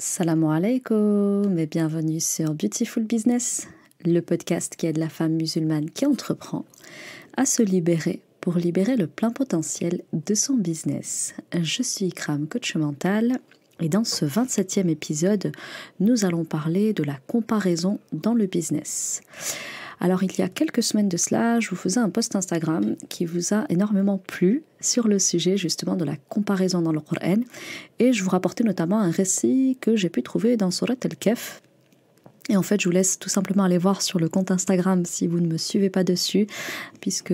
Salam alaikum et bienvenue sur Beautiful Business, le podcast qui aide la femme musulmane qui entreprend à se libérer pour libérer le plein potentiel de son business. Je suis Ikram, coach mental, et dans ce 27e épisode, nous allons parler de la comparaison dans le business. Alors il y a quelques semaines de cela, je vous faisais un post Instagram qui vous a énormément plu sur le sujet justement de la comparaison dans le Coran, et je vous rapportais notamment un récit que j'ai pu trouver dans Surat Al-Kahf. Et en fait, je vous laisse tout simplement aller voir sur le compte Instagram si vous ne me suivez pas dessus, puisque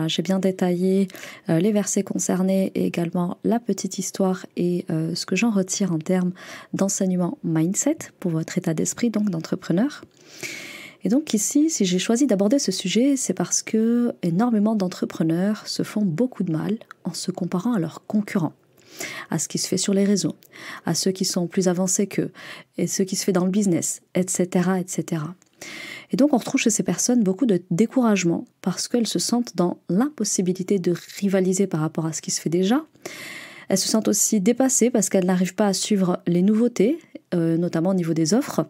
j'ai bien détaillé les versets concernés et également la petite histoire et ce que j'en retire en termes d'enseignement mindset pour votre état d'esprit donc d'entrepreneur. Et donc ici, si j'ai choisi d'aborder ce sujet, c'est parce que énormément d'entrepreneurs se font beaucoup de mal en se comparant à leurs concurrents, à ce qui se fait sur les réseaux, à ceux qui sont plus avancés qu'eux, et ce qui se fait dans le business, etc., etc. Et donc on retrouve chez ces personnes beaucoup de découragement parce qu'elles se sentent dans l'impossibilité de rivaliser par rapport à ce qui se fait déjà. Elles se sentent aussi dépassées parce qu'elles n'arrivent pas à suivre les nouveautés, notamment au niveau des offres.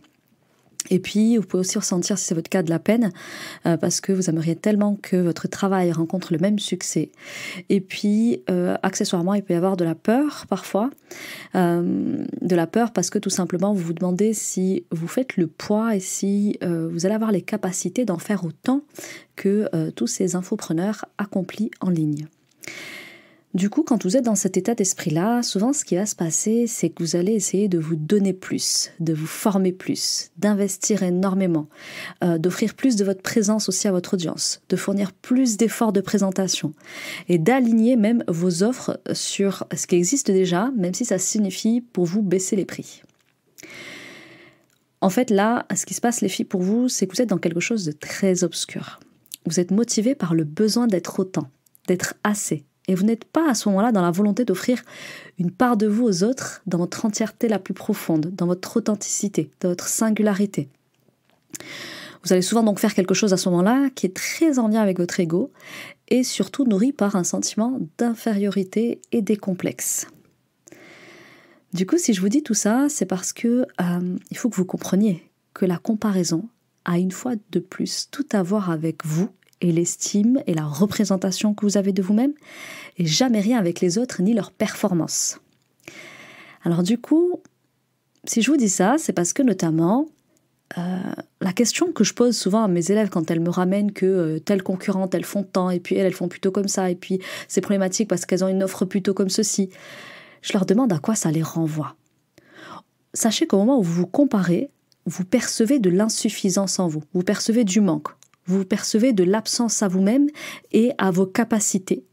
Et puis, vous pouvez aussi ressentir, si c'est votre cas, de la peine parce que vous aimeriez tellement que votre travail rencontre le même succès. Et puis, accessoirement, il peut y avoir de la peur parfois. De la peur parce que tout simplement, vous vous demandez si vous faites le poids et si vous allez avoir les capacités d'en faire autant que tous ces infopreneurs accomplis en ligne. Du coup, quand vous êtes dans cet état d'esprit-là, souvent ce qui va se passer, c'est que vous allez essayer de vous donner plus, de vous former plus, d'investir énormément, d'offrir plus de votre présence aussi à votre audience, de fournir plus d'efforts de présentation et d'aligner même vos offres sur ce qui existe déjà, même si ça signifie pour vous baisser les prix. En fait, là, ce qui se passe, les filles, pour vous, c'est que vous êtes dans quelque chose de très obscur. Vous êtes motivé par le besoin d'être autant, d'être assez. Et vous n'êtes pas à ce moment-là dans la volonté d'offrir une part de vous aux autres dans votre entièreté la plus profonde, dans votre authenticité, dans votre singularité. Vous allez souvent donc faire quelque chose à ce moment-là qui est très en lien avec votre ego et surtout nourri par un sentiment d'infériorité et des complexes. Du coup, si je vous dis tout ça, c'est parce que il faut que vous compreniez que la comparaison a une fois de plus tout à voir avec vous et l'estime et la représentation que vous avez de vous-même, et jamais rien avec les autres ni leur performance. Alors du coup, si je vous dis ça, c'est parce que notamment, la question que je pose souvent à mes élèves quand elles me ramènent que telle concurrente, elles font tant, et puis elles font plutôt comme ça, et puis c'est problématique parce qu'elles ont une offre plutôt comme ceci, je leur demande à quoi ça les renvoie. Sachez qu'au moment où vous vous comparez, vous percevez de l'insuffisance en vous, vous percevez du manque. Vous percevez de l'absence à vous-même et à vos capacités,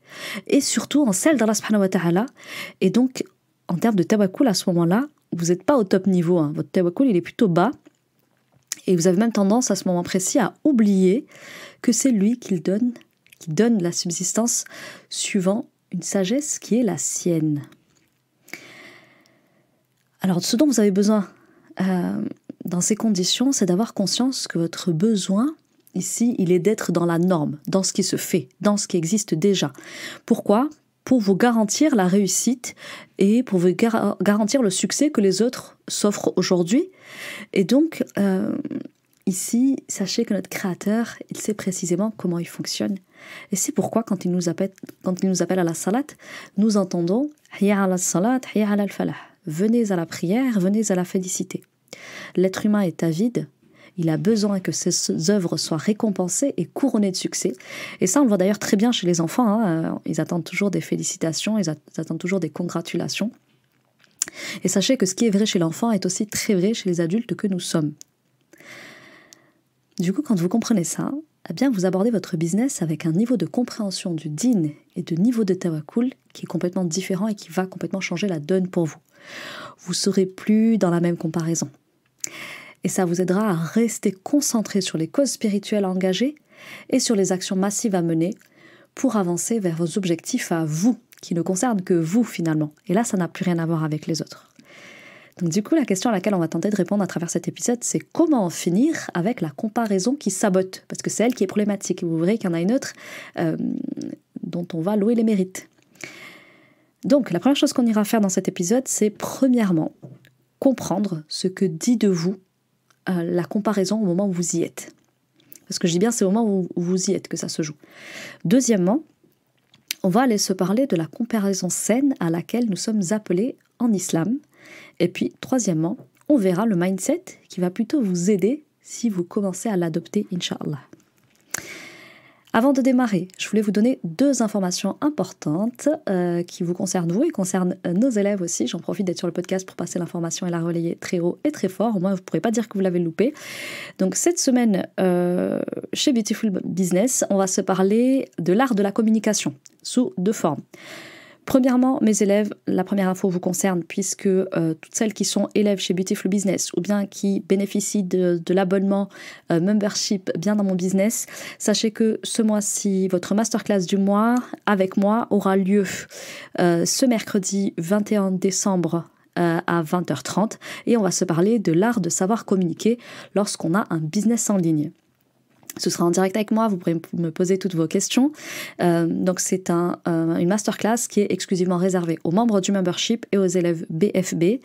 et surtout en celle d'Allah subhanahu wa ta'ala. Et donc, en termes de tawakkul, à ce moment-là, vous n'êtes pas au top niveau. Votre tawakkul, il est plutôt bas. Et vous avez même tendance, à ce moment précis, à oublier que c'est lui qui donne la subsistance suivant une sagesse qui est la sienne. Alors, ce dont vous avez besoin dans ces conditions, c'est d'avoir conscience que votre besoin, ici, il est d'être dans la norme, dans ce qui se fait, dans ce qui existe déjà. Pourquoi ? Pour vous garantir la réussite et pour vous garantir le succès que les autres s'offrent aujourd'hui. Et donc, ici, sachez que notre Créateur, il sait précisément comment il fonctionne. Et c'est pourquoi, quand il nous appelle à la salat, nous entendons « Hayya ala salat, hayya ala al-falah » « Venez à la prière, venez à la félicité ». L'être humain est avide. Il a besoin que ses œuvres soient récompensées et couronnées de succès. Et ça, on le voit d'ailleurs très bien chez les enfants. Ils attendent toujours des félicitations, ils attendent toujours des congratulations. Et sachez que ce qui est vrai chez l'enfant est aussi très vrai chez les adultes que nous sommes. Du coup, quand vous comprenez ça, eh bien, vous abordez votre business avec un niveau de compréhension du din et de niveau de tawakkul qui est complètement différent et qui va complètement changer la donne pour vous. Vous ne serez plus dans la même comparaison. Et ça vous aidera à rester concentré sur les causes spirituelles à engager et sur les actions massives à mener pour avancer vers vos objectifs à vous, qui ne concernent que vous finalement. Et là, ça n'a plus rien à voir avec les autres. Donc du coup, la question à laquelle on va tenter de répondre à travers cet épisode, c'est comment en finir avec la comparaison qui sabote, parce que c'est elle qui est problématique. Vous verrez qu'il y en a une autre dont on va louer les mérites. Donc, la première chose qu'on ira faire dans cet épisode, c'est premièrement comprendre ce que dit de vous la comparaison au moment où vous y êtes. Parce que je dis bien c'est au moment où vous y êtes que ça se joue. Deuxièmement, on va aller se parler de la comparaison saine à laquelle nous sommes appelés en islam. Et puis, troisièmement, on verra le mindset qui va plutôt vous aider si vous commencez à l'adopter, Inch'Allah. Avant de démarrer, je voulais vous donner 2 informations importantes qui vous concernent vous et concernent nos élèves aussi. J'en profite d'être sur le podcast pour passer l'information et la relayer très haut et très fort. Au moins, vous ne pourrez pas dire que vous l'avez loupé. Donc, cette semaine, chez Beautiful Business, on va se parler de l'art de la communication sous 2 formes. Premièrement, mes élèves, la première info vous concerne puisque toutes celles qui sont élèves chez Beautiful Business ou bien qui bénéficient de l'abonnement membership bien dans mon business, sachez que ce mois-ci, votre masterclass du mois avec moi aura lieu ce mercredi 21 décembre à 20h30 et on va se parler de l'art de savoir communiquer lorsqu'on a un business en ligne. Ce sera en direct avec moi, vous pourrez me poser toutes vos questions. Donc c'est une masterclass qui est exclusivement réservée aux membres du membership et aux élèves BFB.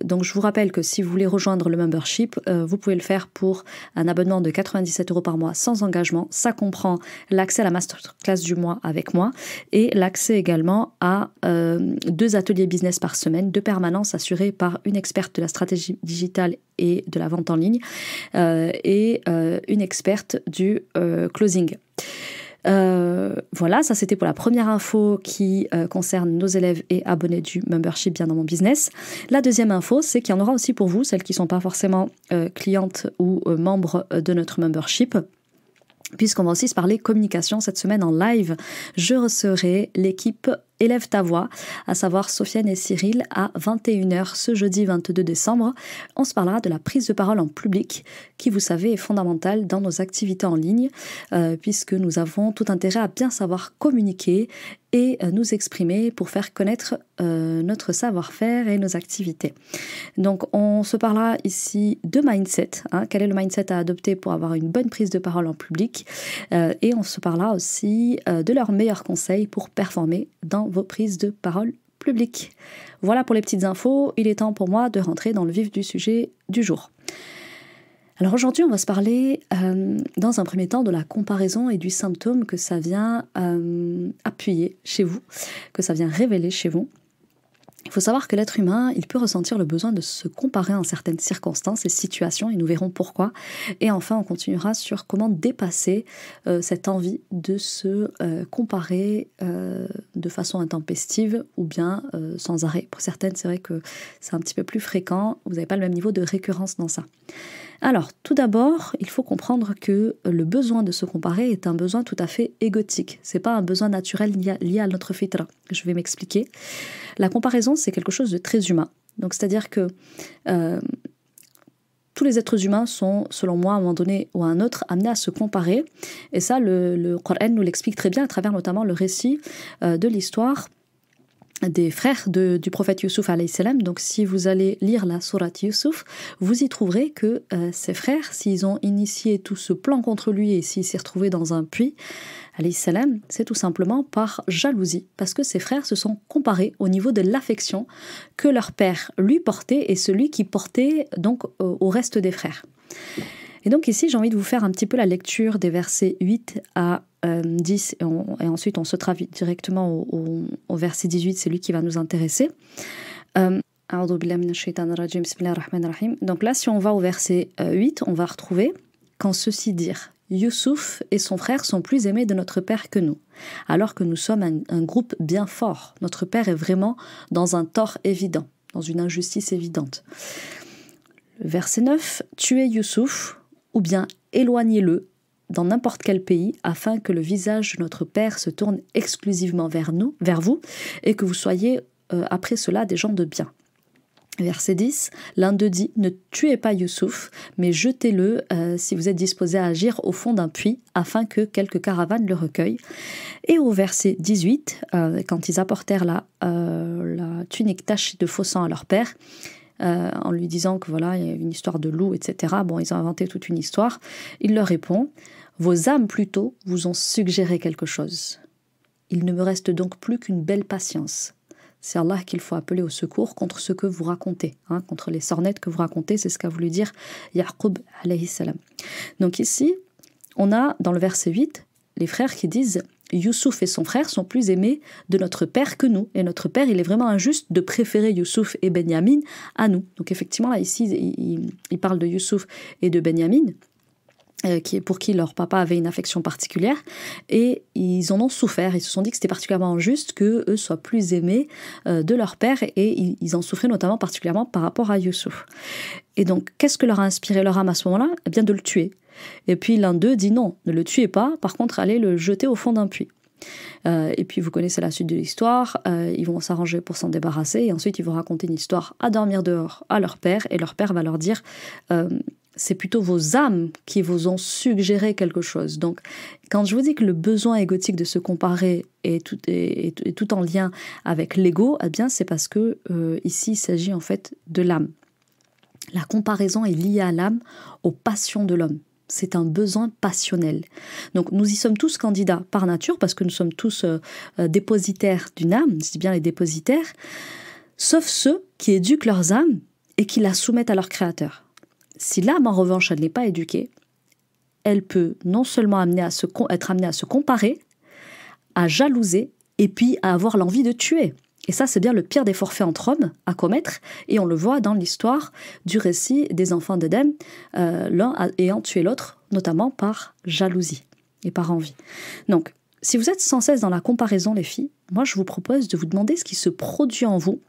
Donc je vous rappelle que si vous voulez rejoindre le membership, vous pouvez le faire pour un abonnement de 97 € par mois sans engagement. Ça comprend l'accès à la masterclass du mois avec moi et l'accès également à 2 ateliers business par semaine, 2 permanences assurées par une experte de la stratégie digitale et de la vente en ligne et une experte du closing. Voilà, ça c'était pour la première info qui concerne nos élèves et abonnés du membership bien dans mon business. La deuxième info, c'est qu'il y en aura aussi pour vous, celles qui ne sont pas forcément clientes ou membres de notre membership. Puisqu'on va aussi se parler communication cette semaine en live, je recevrai l'équipe Élève ta voix, à savoir Sofiane et Cyril, à 21h ce jeudi 22 décembre. On se parlera de la prise de parole en public, qui vous savez est fondamentale dans nos activités en ligne, puisque nous avons tout intérêt à bien savoir communiquer et nous exprimer pour faire connaître notre savoir-faire et nos activités. Donc on se parlera ici de mindset, quel est le mindset à adopter pour avoir une bonne prise de parole en public, et on se parlera aussi de leurs meilleurs conseils pour performer dans vos prises de parole publiques. Voilà pour les petites infos, il est temps pour moi de rentrer dans le vif du sujet du jour. Alors aujourd'hui, on va se parler dans un premier temps de la comparaison et du symptôme que ça vient appuyer chez vous, que ça vient révéler chez vous. Il faut savoir que l'être humain, il peut ressentir le besoin de se comparer en certaines circonstances et situations, et nous verrons pourquoi. Et enfin, on continuera sur comment dépasser cette envie de se comparer de façon intempestive ou bien sans arrêt. Pour certaines, c'est vrai que c'est un petit peu plus fréquent, vous n'avez pas le même niveau de récurrence dans ça. Alors, tout d'abord, il faut comprendre que le besoin de se comparer est un besoin tout à fait égotique. C'est pas un besoin naturel lié à notre fitra. Je vais m'expliquer. La comparaison, c'est quelque chose de très humain. Donc, c'est-à-dire que tous les êtres humains sont, selon moi, à un moment donné ou à un autre, amenés à se comparer. Et ça, le Coran nous l'explique très bien à travers notamment le récit de l'histoire des frères du prophète Youssouf alayhi salam. Donc si vous allez lire la sourate Youssouf, vous y trouverez que ses frères, s'ils ont initié tout ce plan contre lui et s'il s'est retrouvé dans un puits, alayhi salam, c'est tout simplement par jalousie, parce que ses frères se sont comparés au niveau de l'affection que leur père lui portait et celui qui portait donc au reste des frères. Et donc ici, j'ai envie de vous faire un petit peu la lecture des versets 8 à 10 et ensuite on sautera directement au verset 18, c'est lui qui va nous intéresser. Donc là, si on va au verset 8, on va retrouver « Quand ceux-ci dirent « Youssouf et son frère sont plus aimés de notre père que nous, alors que nous sommes un groupe bien fort. Notre père est vraiment dans un tort évident, dans une injustice évidente. » Verset 9 « Tuez Youssouf ou bien éloignez-le dans n'importe quel pays, afin que le visage de notre Père se tourne exclusivement vers vous, et que vous soyez après cela des gens de bien. » Verset 10, l'un d'eux dit « Ne tuez pas Youssouf, mais jetez-le si vous êtes disposé à agir au fond d'un puits, afin que quelques caravanes le recueillent. » Et au verset 18, quand ils apportèrent la tunique tachée de faux sang à leur père, en lui disant que voilà, il y a une histoire de loup, etc. Bon, ils ont inventé toute une histoire. Il leur répond « Vos âmes plutôt vous ont suggéré quelque chose. Il ne me reste donc plus qu'une belle patience. C'est Allah qu'il faut appeler au secours contre ce que vous racontez, contre les sornettes que vous racontez, c'est ce qu'a voulu dire Yaqub alayhi salam. Donc ici, on a dans le verset 8, les frères qui disent « Youssouf et son frère sont plus aimés de notre père que nous. Et notre père, il est vraiment injuste de préférer Youssouf et Benyamin à nous. » Donc effectivement, là, ici, il parle de Youssouf et de Benyamin, pour qui leur papa avait une affection particulière. Et ils en ont souffert. Ils se sont dit que c'était particulièrement injuste qu'eux soient plus aimés de leur père. Et ils en souffraient notamment particulièrement par rapport à Youssouf. Et donc, qu'est-ce que leur a inspiré leur âme à ce moment-là? Eh bien, de le tuer. Et puis l'un d'eux dit non, ne le tuez pas, par contre allez le jeter au fond d'un puits. Et puis vous connaissez la suite de l'histoire, ils vont s'arranger pour s'en débarrasser et ensuite ils vont raconter une histoire à dormir dehors à leur père et leur père va leur dire c'est plutôt vos âmes qui vous ont suggéré quelque chose. Donc quand je vous dis que le besoin égotique de se comparer est tout en lien avec l'ego, eh bien c'est parce que ici il s'agit en fait de l'âme. La comparaison est liée à l'âme, aux passions de l'homme. C'est un besoin passionnel. Donc nous y sommes tous candidats par nature parce que nous sommes tous dépositaires d'une âme, je dis bien les dépositaires, sauf ceux qui éduquent leurs âmes et qui la soumettent à leur créateur. Si l'âme en revanche elle n'est pas éduquée, elle peut non seulement être amenée à se comparer, à jalouser et puis à avoir l'envie de tuer. Et ça, c'est bien le pire des forfaits entre hommes à commettre. Et on le voit dans l'histoire du récit des enfants d'Éden, l'un ayant tué l'autre, notamment par jalousie et par envie. Donc, si vous êtes sans cesse dans la comparaison, les filles, moi, je vous propose de vous demander ce qui se produit en vous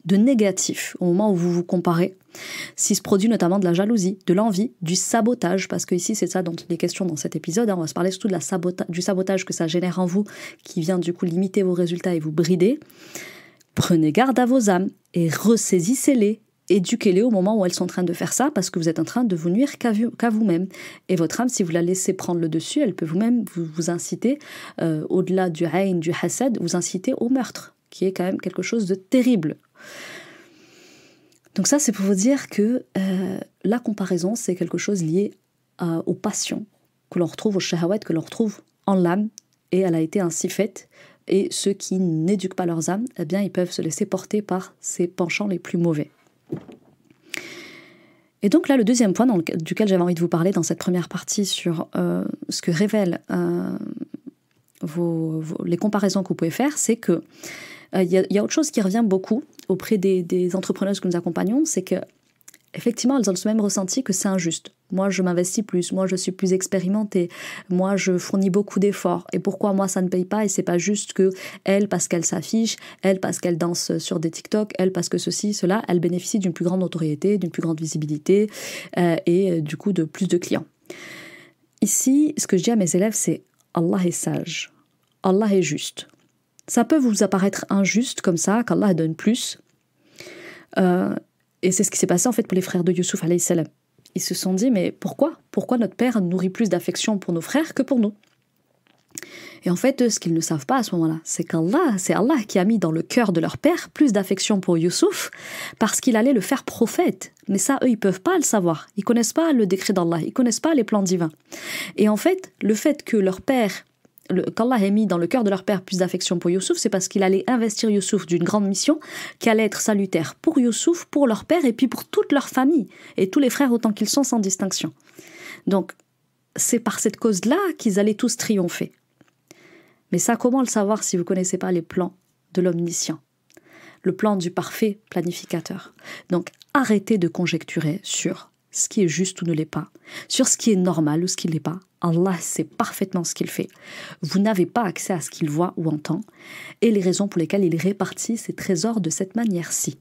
de négatif au moment où vous vous comparez, s'il se produit notamment de la jalousie, de l'envie, du sabotage, parce que ici c'est ça dont il est question dans cet épisode, on va se parler surtout du sabotage que ça génère en vous, qui vient du coup limiter vos résultats et vous brider. Prenez garde à vos âmes et ressaisissez-les, éduquez-les au moment où elles sont en train de faire ça, parce que vous êtes en train de vous nuire qu'à vous-même. Et votre âme, si vous la laissez prendre le dessus, elle peut vous-même vous inciter, au-delà du haïn, du hasad, vous inciter au meurtre, qui est quand même quelque chose de terrible. Donc ça, c'est pour vous dire que la comparaison, c'est quelque chose lié aux passions que l'on retrouve, aux shahawat, que l'on retrouve en l'âme, et elle a été ainsi faite. Et ceux qui n'éduquent pas leurs âmes, eh bien, ils peuvent se laisser porter par ces penchants les plus mauvais. Et donc là, le deuxième point duquel j'avais envie de vous parler dans cette première partie sur ce que révèlent les comparaisons que vous pouvez faire, c'est que il y a autre chose qui revient beaucoup auprès des entrepreneuses que nous accompagnons, c'est que effectivement, elles ont ce même ressenti que c'est injuste. Moi, je m'investis plus, moi, je suis plus expérimentée, moi, je fournis beaucoup d'efforts. Et pourquoi moi, ça ne paye pas? Et c'est pas juste que elle, parce qu'elle s'affiche, elle, parce qu'elle danse sur des TikTok, elle, parce que ceci, cela, elle bénéficie d'une plus grande notoriété, d'une plus grande visibilité et du coup de plus de clients. Ici, ce que je dis à mes élèves, c'est Allah est sage, Allah est juste. Ça peut vous apparaître injuste comme ça, qu'Allah donne plus. Et c'est ce qui s'est passé en fait pour les frères de Youssouf alayhi salam. Ils se sont dit, mais pourquoi notre père nourrit plus d'affection pour nos frères que pour nous? Et en fait, ce qu'ils ne savent pas à ce moment-là, c'est c'est Allah qui a mis dans le cœur de leur père plus d'affection pour Youssouf parce qu'il allait le faire prophète. Mais ça, eux, ils peuvent pas le savoir. Ils connaissent pas le décret d'Allah, ils connaissent pas les plans divins. Et en fait, le fait que leur père qu'Allah ait mis dans le cœur de leur père plus d'affection pour Youssouf, c'est parce qu'il allait investir Youssouf d'une grande mission qui allait être salutaire pour Youssouf, pour leur père et puis pour toute leur famille et tous les frères autant qu'ils sont sans distinction. Donc, c'est par cette cause-là qu'ils allaient tous triompher. Mais ça, comment le savoir si vous ne connaissez pas les plans de l'omniscient, le plan du parfait planificateur? Donc, arrêtez de conjecturer sur ce qui est juste ou ne l'est pas, sur ce qui est normal ou ce qui ne l'est pas. Allah sait parfaitement ce qu'il fait. Vous n'avez pas accès à ce qu'il voit ou entend et les raisons pour lesquelles il répartit ses trésors de cette manière-ci.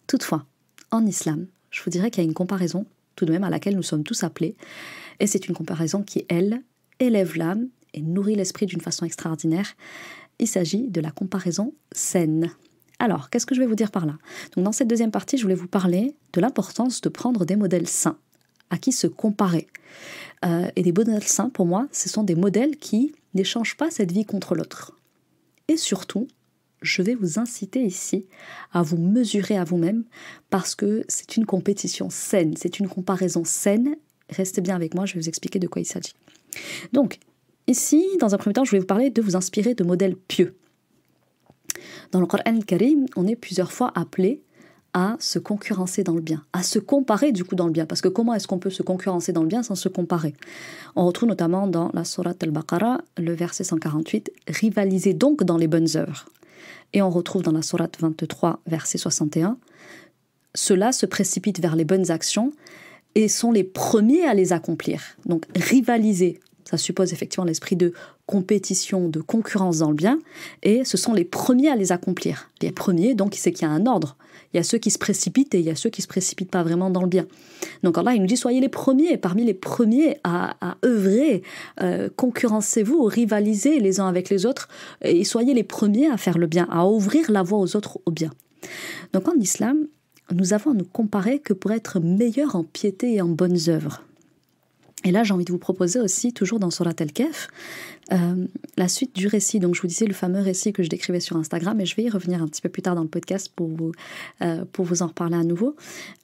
Toutefois, en islam, je vous dirais qu'il y a une comparaison tout de même à laquelle nous sommes tous appelés et c'est une comparaison qui, elle, élève l'âme et nourrit l'esprit d'une façon extraordinaire. Il s'agit de la comparaison saine. Alors, qu'est-ce que je vais vous dire par là? Donc, dans cette deuxième partie, je voulais vous parler de l'importance de prendre des modèles sains à qui se comparer. Et des modèles sains, pour moi, ce sont des modèles qui n'échangent pas cette vie contre l'autre. Et surtout, je vais vous inciter ici à vous mesurer à vous-même parce que c'est une compétition saine, c'est une comparaison saine. Restez bien avec moi, je vais vous expliquer de quoi il s'agit. Donc, ici, dans un premier temps, je vais vous parler de vous inspirer de modèles pieux. Dans le Coran al-Karim, on est plusieurs fois appelé à se concurrencer dans le bien, à se comparer du coup dans le bien. Parce que comment est-ce qu'on peut se concurrencer dans le bien sans se comparer? On retrouve notamment dans la sourate al-Baqarah, le verset 148, « Rivalisez donc dans les bonnes œuvres ». Et on retrouve dans la sourate 23, verset 61, « Ceux-là se précipitent vers les bonnes actions et sont les premiers à les accomplir ». Donc rivaliser, ça suppose effectivement l'esprit de compétition, de concurrence dans le bien, et ce sont les premiers à les accomplir. Les premiers, donc, c'est qu'il y a un ordre. Il y a ceux qui se précipitent et il y a ceux qui ne se précipitent pas vraiment dans le bien. Donc Allah, il nous dit, soyez les premiers, parmi les premiers à œuvrer, concurrencez-vous, rivalisez les uns avec les autres, et soyez les premiers à faire le bien, à ouvrir la voie aux autres au bien. Donc en islam, nous avons à nous comparer que pour être meilleurs en piété et en bonnes œuvres. Et là, j'ai envie de vous proposer aussi, toujours dans Surat Al-Kahf, la suite du récit. Donc, je vous disais le fameux récit que je décrivais sur Instagram, et je vais y revenir un petit peu plus tard dans le podcast pour vous en reparler à nouveau.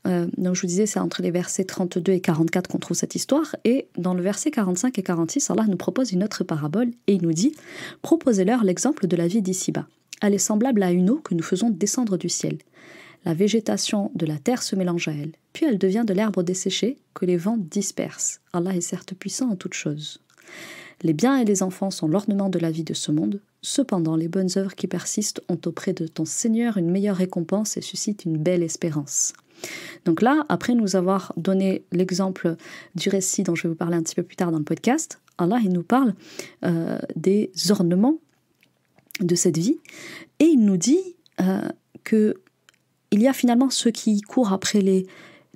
Donc, je vous disais, c'est entre les versets 32 et 44 qu'on trouve cette histoire. Et dans le verset 45 et 46, Allah nous propose une autre parabole, et il nous dit « Proposez-leur l'exemple de la vie d'ici-bas. Elle est semblable à une eau que nous faisons descendre du ciel. La végétation de la terre se mélange à elle, puis elle devient de l'herbe desséché que les vents dispersent. Allah est certes puissant en toutes choses. Les biens et les enfants sont l'ornement de la vie de ce monde. Cependant, les bonnes œuvres qui persistent ont auprès de ton Seigneur une meilleure récompense et suscitent une belle espérance. » Donc là, après nous avoir donné l'exemple du récit dont je vais vous parler un petit peu plus tard dans le podcast, Allah il nous parle des ornements de cette vie, et il nous dit que il y a finalement ceux qui courent après les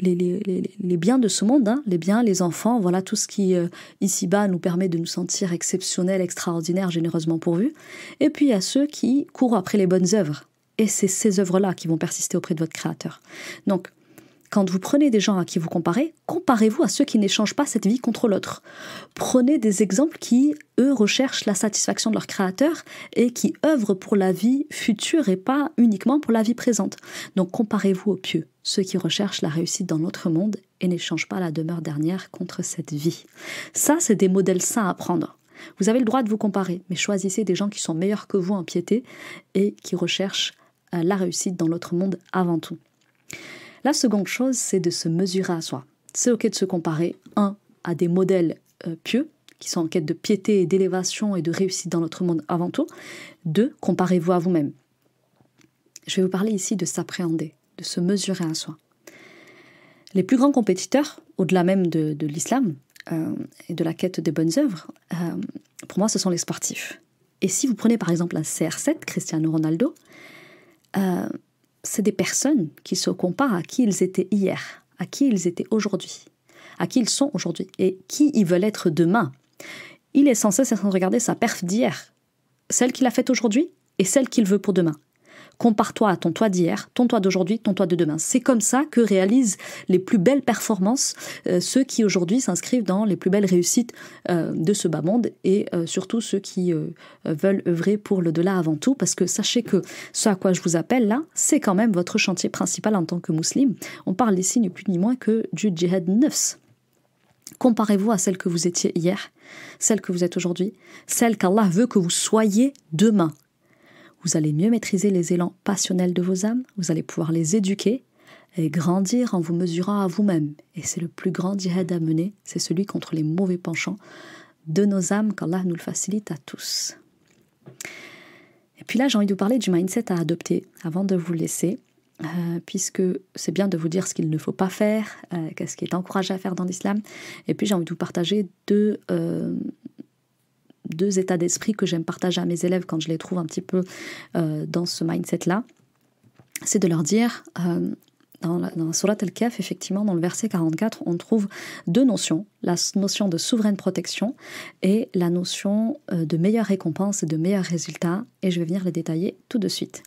biens de ce monde, hein, les biens, les enfants, voilà tout ce qui ici-bas nous permet de nous sentir exceptionnels, extraordinaires, généreusement pourvus. Et puis il y a ceux qui courent après les bonnes œuvres. Et c'est ces œuvres-là qui vont persister auprès de votre Créateur. Donc, quand vous prenez des gens à qui vous comparez, comparez-vous à ceux qui n'échangent pas cette vie contre l'autre. Prenez des exemples qui, eux, recherchent la satisfaction de leur Créateur et qui œuvrent pour la vie future et pas uniquement pour la vie présente. Donc comparez-vous aux pieux, ceux qui recherchent la réussite dans l'autre monde et n'échangent pas la demeure dernière contre cette vie. Ça, c'est des modèles sains à prendre. Vous avez le droit de vous comparer, mais choisissez des gens qui sont meilleurs que vous en piété et qui recherchent la réussite dans l'autre monde avant tout. La seconde chose, c'est de se mesurer à soi. C'est ok de se comparer, à des modèles pieux, qui sont en quête de piété et d'élévation et de réussite dans notre monde avant tout. 2, comparez-vous à vous-même. Je vais vous parler ici de s'appréhender, de se mesurer à soi. Les plus grands compétiteurs, au-delà même de l'islam et de la quête des bonnes œuvres, pour moi, ce sont les sportifs. Et si vous prenez par exemple un CR7, Cristiano Ronaldo, c'est des personnes qui se comparent à qui ils étaient hier, à qui ils étaient aujourd'hui, à qui ils sont aujourd'hui et qui ils veulent être demain. Il est censé regarder sa perf d'hier, celle qu'il a faite aujourd'hui et celle qu'il veut pour demain. Compare-toi à ton toi d'hier, ton toi d'aujourd'hui, ton toi de demain. C'est comme ça que réalisent les plus belles performances ceux qui aujourd'hui s'inscrivent dans les plus belles réussites de ce bas monde et surtout ceux qui veulent œuvrer pour le delà avant tout, parce que sachez que ce à quoi je vous appelle là, c'est quand même votre chantier principal en tant que musulman. On parle ici ni plus ni moins que du djihad nafs. Comparez-vous à celle que vous étiez hier, celle que vous êtes aujourd'hui, celle qu'Allah veut que vous soyez demain. Vous allez mieux maîtriser les élans passionnels de vos âmes, vous allez pouvoir les éduquer et grandir en vous mesurant à vous-même. Et c'est le plus grand djihad à mener, c'est celui contre les mauvais penchants de nos âmes, qu'Allah nous le facilite à tous. Et puis là, j'ai envie de vous parler du mindset à adopter avant de vous laisser, puisque c'est bien de vous dire ce qu'il ne faut pas faire, qu'est-ce qui est encouragé à faire dans l'islam. Et puis j'ai envie de vous partager deux états d'esprit que j'aime partager à mes élèves quand je les trouve un petit peu dans ce mindset-là. C'est de leur dire, dans la Surat Al-Kahf, effectivement, dans le verset 44, on trouve deux notions, la notion de souveraine protection et la notion de meilleure récompense et de meilleurs résultats, et je vais venir les détailler tout de suite.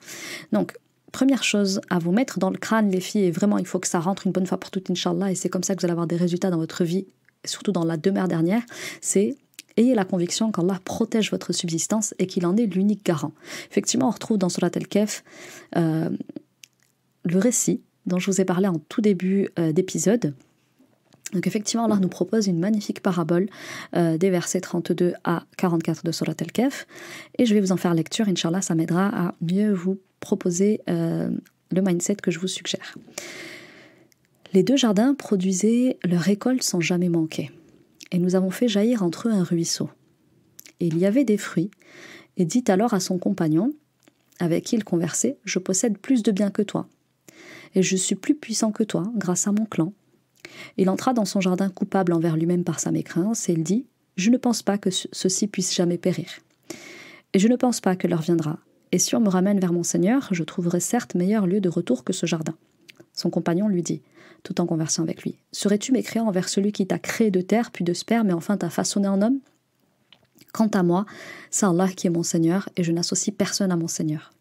Donc, première chose à vous mettre dans le crâne, les filles, et vraiment il faut que ça rentre une bonne fois pour toutes, Inch'Allah, et c'est comme ça que vous allez avoir des résultats dans votre vie, surtout dans la demeure dernière, c'est ayez la conviction qu'Allah protège votre subsistance et qu'il en est l'unique garant. Effectivement, on retrouve dans Surat Al-Kahf le récit dont je vous ai parlé en tout début d'épisode, Donc effectivement, Allah nous propose une magnifique parabole des versets 32 à 44 de Surat Al-Kahf. Et je vais vous en faire lecture, Inch'Allah, ça m'aidera à mieux vous proposer le mindset que je vous suggère. Les 2 jardins produisaient leur récolte sans jamais manquer. Et nous avons fait jaillir entre eux un ruisseau. Et il y avait des fruits. Et dit alors à son compagnon, avec qui il conversait, « Je possède plus de biens que toi. Et je suis plus puissant que toi, grâce à mon clan. » Il entra dans son jardin coupable envers lui-même par sa mécréance, et il dit, « Je ne pense pas que ceux-ci puissent jamais périr. Et je ne pense pas que l'heure viendra. Et si on me ramène vers mon Seigneur, je trouverai certes meilleur lieu de retour que ce jardin. » Son compagnon lui dit, tout en conversant avec lui, « Serais-tu mécréant envers celui qui t'a créé de terre, puis de sperme, et enfin t'a façonné en homme ? Quant à moi, c'est Allah qui est mon Seigneur, et je n'associe personne à mon Seigneur.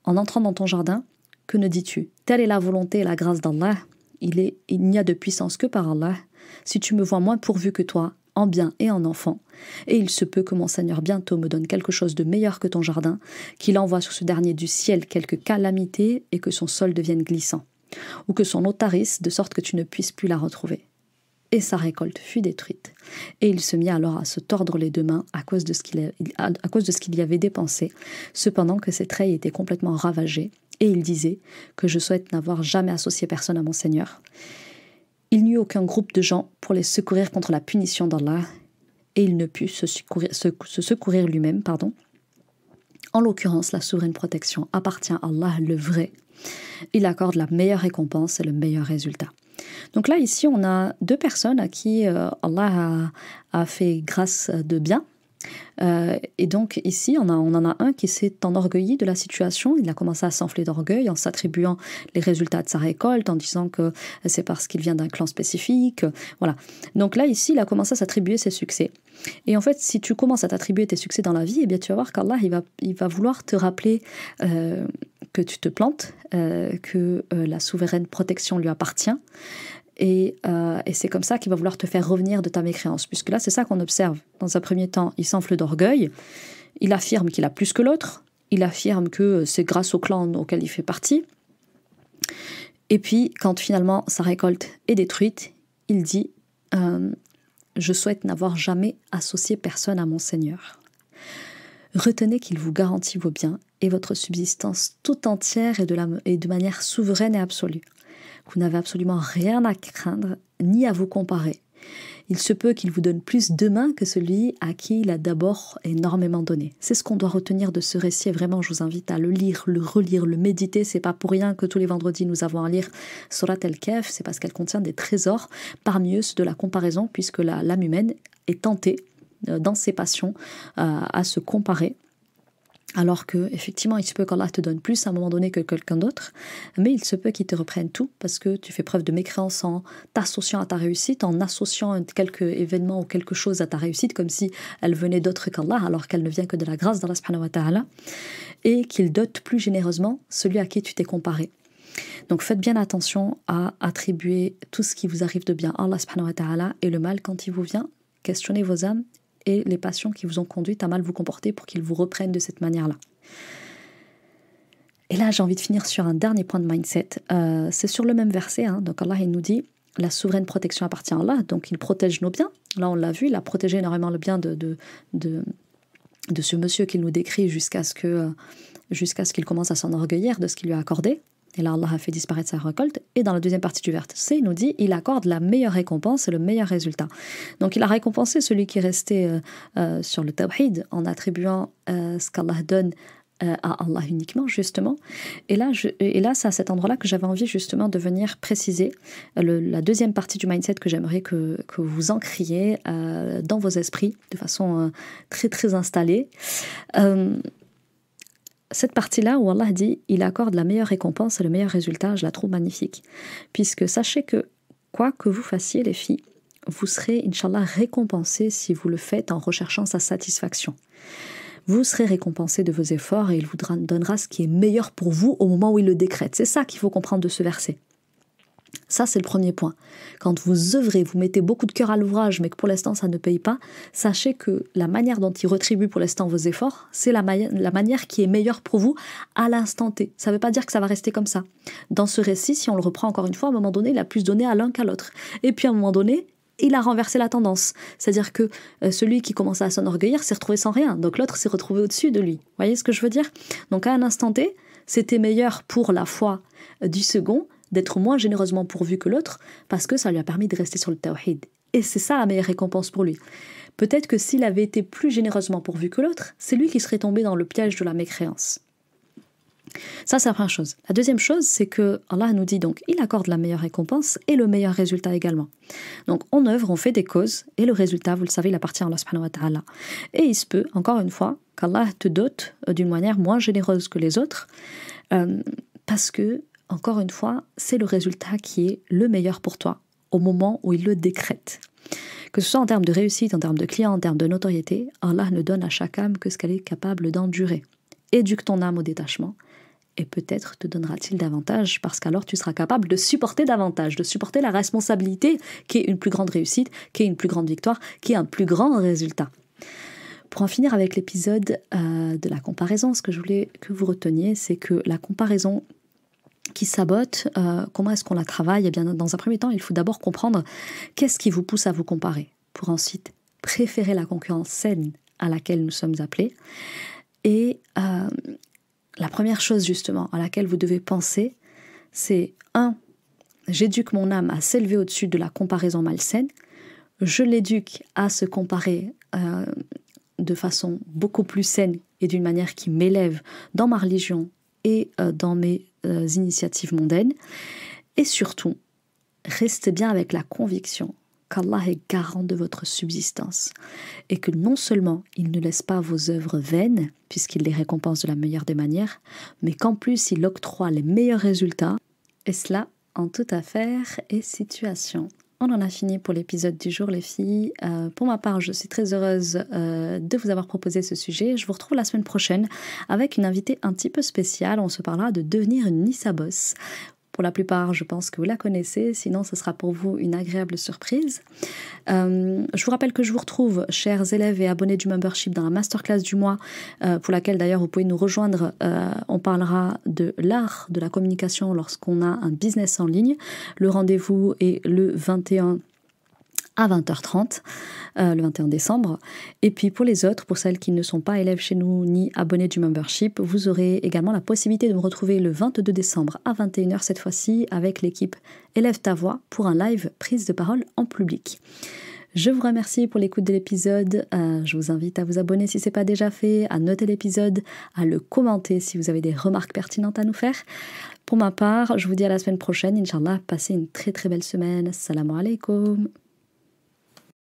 En entrant dans ton jardin, que ne dis-tu ? Telle est la volonté et la grâce d'Allah. Il n'y a de puissance que par Allah. Si tu me vois moins pourvu que toi, en bien et en enfant, et il se peut que mon Seigneur bientôt me donne quelque chose de meilleur que ton jardin, qu'il envoie sur ce dernier du ciel quelque calamité et que son sol devienne glissant, ou que son eau tarisse de sorte que tu ne puisses plus la retrouver. » Et sa récolte fut détruite. Et il se mit alors à se tordre les 2 mains à cause de ce qu'il y avait dépensé, cependant que ses treilles étaient complètement ravagées, et il disait que je souhaite n'avoir jamais associé personne à mon Seigneur. Il n'y eut aucun groupe de gens pour les secourir contre la punition d'Allah, et il ne put se secourir lui-même. En l'occurrence, la souveraine protection appartient à Allah le vrai. Il accorde la meilleure récompense et le meilleur résultat. Donc là, ici, on a 2 personnes à qui Allah a fait grâce de bien. Et donc ici, on en a un qui s'est enorgueilli de la situation. Il a commencé à s'enfler d'orgueil en s'attribuant les résultats de sa récolte, en disant que c'est parce qu'il vient d'un clan spécifique. Voilà. Donc là, ici, il a commencé à s'attribuer ses succès. Et en fait, si tu commences à t'attribuer tes succès dans la vie, eh bien, tu vas voir qu'Allah, il va vouloir te rappeler que tu te plantes, que la souveraine protection lui appartient. Et c'est comme ça qu'il va vouloir te faire revenir de ta mécréance. Puisque là, c'est ça qu'on observe. Dans un premier temps, il s'enfle d'orgueil. Il affirme qu'il a plus que l'autre. Il affirme que c'est grâce au clan auquel il fait partie. Et puis, quand finalement sa récolte est détruite, il dit « Je souhaite n'avoir jamais associé personne à mon Seigneur. » Retenez qu'il vous garantit vos biens et votre subsistance tout entière et de manière souveraine et absolue. Vous n'avez absolument rien à craindre, ni à vous comparer. Il se peut qu'il vous donne plus demain que celui à qui il a d'abord énormément donné. C'est ce qu'on doit retenir de ce récit. Et vraiment, je vous invite à le lire, le relire, le méditer. C'est pas pour rien que tous les vendredis, nous avons à lire Surat Al-Kahf. C'est parce qu'elle contient des trésors, parmi eux ceux de la comparaison, puisque l'âme humaine est tentée, dans ses passions, à se comparer. Alors que, effectivement, il se peut qu'Allah te donne plus à un moment donné que quelqu'un d'autre, mais il se peut qu'il te reprenne tout parce que tu fais preuve de mécréance en t'associant à ta réussite, en associant quelque événement ou quelque chose à ta réussite, comme si elle venait d'autre qu'Allah, alors qu'elle ne vient que de la grâce d'Allah subhanahu wa ta'ala, et qu'il dote plus généreusement celui à qui tu t'es comparé. Donc faites bien attention à attribuer tout ce qui vous arrive de bien à Allah subhanahu wa ta'ala, et le mal quand il vous vient, questionnez vos âmes et les passions qui vous ont conduit à mal vous comporter pour qu'ils vous reprennent de cette manière-là. Et là, j'ai envie de finir sur un dernier point de mindset. C'est sur le même verset. Donc Allah, il nous dit, la souveraine protection appartient à Allah, donc il protège nos biens. Là, on l'a vu, il a protégé énormément le bien de ce monsieur qu'il nous décrit jusqu'à ce qu'il commence à s'enorgueillir de ce qu'il lui a accordé. Et là, Allah a fait disparaître sa récolte. Et dans la deuxième partie du verset, il nous dit, il accorde la meilleure récompense et le meilleur résultat. Donc, il a récompensé celui qui est resté sur le tawhid en attribuant ce qu'Allah donne à Allah uniquement, justement. Et là, c'est à cet endroit-là que j'avais envie, justement, de venir préciser la deuxième partie du mindset que j'aimerais que vous ancriez dans vos esprits de façon très, très installée. Cette partie-là où Allah dit « Il accorde la meilleure récompense et le meilleur résultat », je la trouve magnifique. Puisque sachez que, quoi que vous fassiez les filles, vous serez, Inch'Allah, récompensés si vous le faites en recherchant sa satisfaction. Vous serez récompensés de vos efforts et il vous donnera ce qui est meilleur pour vous au moment où il le décrète. C'est ça qu'il faut comprendre de ce verset. Ça, c'est le premier point. Quand vous œuvrez, vous mettez beaucoup de cœur à l'ouvrage, mais que pour l'instant, ça ne paye pas, sachez que la manière dont il retribue pour l'instant vos efforts, c'est la manière qui est meilleure pour vous à l'instant T. Ça ne veut pas dire que ça va rester comme ça. Dans ce récit, si on le reprend encore une fois, à un moment donné, il a plus donné à l'un qu'à l'autre. Et puis à un moment donné, il a renversé la tendance. C'est-à-dire que celui qui commençait à s'enorgueillir s'est retrouvé sans rien. Donc l'autre s'est retrouvé au-dessus de lui. Vous voyez ce que je veux dire? Donc à un instant T, c'était meilleur pour la foi du second d'être moins généreusement pourvu que l'autre, parce que ça lui a permis de rester sur le tawhid. Et c'est ça la meilleure récompense pour lui. Peut-être que s'il avait été plus généreusement pourvu que l'autre, c'est lui qui serait tombé dans le piège de la mécréance. Ça, c'est la première chose. La deuxième chose, c'est que Allah nous dit donc, il accorde la meilleure récompense et le meilleur résultat également. Donc, on œuvre, on fait des causes, et le résultat, vous le savez, il appartient à Allah subhanahu wa ta'ala. Et il se peut, encore une fois, qu'Allah te dote d'une manière moins généreuse que les autres, parce que, encore une fois, c'est le résultat qui est le meilleur pour toi, au moment où il le décrète. Que ce soit en termes de réussite, en termes de clients, en termes de notoriété, Allah ne donne à chaque âme que ce qu'elle est capable d'endurer. Éduque ton âme au détachement, et peut-être te donnera-t-il davantage, parce qu'alors tu seras capable de supporter davantage, de supporter la responsabilité qui est une plus grande réussite, qui est une plus grande victoire, qui est un plus grand résultat. Pour en finir avec l'épisode de la comparaison, ce que je voulais que vous reteniez, c'est que la comparaison qui sabote, comment est-ce qu'on la travaille? Eh bien, dans un premier temps, il faut d'abord comprendre qu'est-ce qui vous pousse à vous comparer, pour ensuite préférer la concurrence saine à laquelle nous sommes appelés. Et la première chose justement à laquelle vous devez penser, c'est 1. J'éduque mon âme à s'élever au-dessus de la comparaison malsaine. Je l'éduque à se comparer de façon beaucoup plus saine et d'une manière qui m'élève dans ma religion et dans mes initiatives mondaines. Et surtout, restez bien avec la conviction qu'Allah est garant de votre subsistance et que non seulement il ne laisse pas vos œuvres vaines, puisqu'il les récompense de la meilleure des manières, mais qu'en plus il octroie les meilleurs résultats, et cela en toute affaire et situation. On en a fini pour l'épisode du jour, les filles. Pour ma part, je suis très heureuse de vous avoir proposé ce sujet. Je vous retrouve la semaine prochaine avec une invitée un petit peu spéciale. On se parlera de devenir une Nissa Boss. Pour la plupart, je pense que vous la connaissez, sinon ce sera pour vous une agréable surprise. Je vous rappelle que je vous retrouve, chers élèves et abonnés du membership, dans la masterclass du mois, pour laquelle d'ailleurs vous pouvez nous rejoindre. On parlera de l'art de la communication lorsqu'on a un business en ligne. Le rendez-vous est le 21 à 20h30, le 21 décembre. Et puis pour les autres, pour celles qui ne sont pas élèves chez nous ni abonnés du membership, vous aurez également la possibilité de me retrouver le 22 décembre à 21h cette fois-ci avec l'équipe Élève ta voix pour un live prise de parole en public. Je vous remercie pour l'écoute de l'épisode. Je vous invite à vous abonner si ce n'est pas déjà fait, à noter l'épisode, à le commenter si vous avez des remarques pertinentes à nous faire. Pour ma part, je vous dis à la semaine prochaine. Inch'Allah, passez une très très belle semaine. Assalamu alaikum.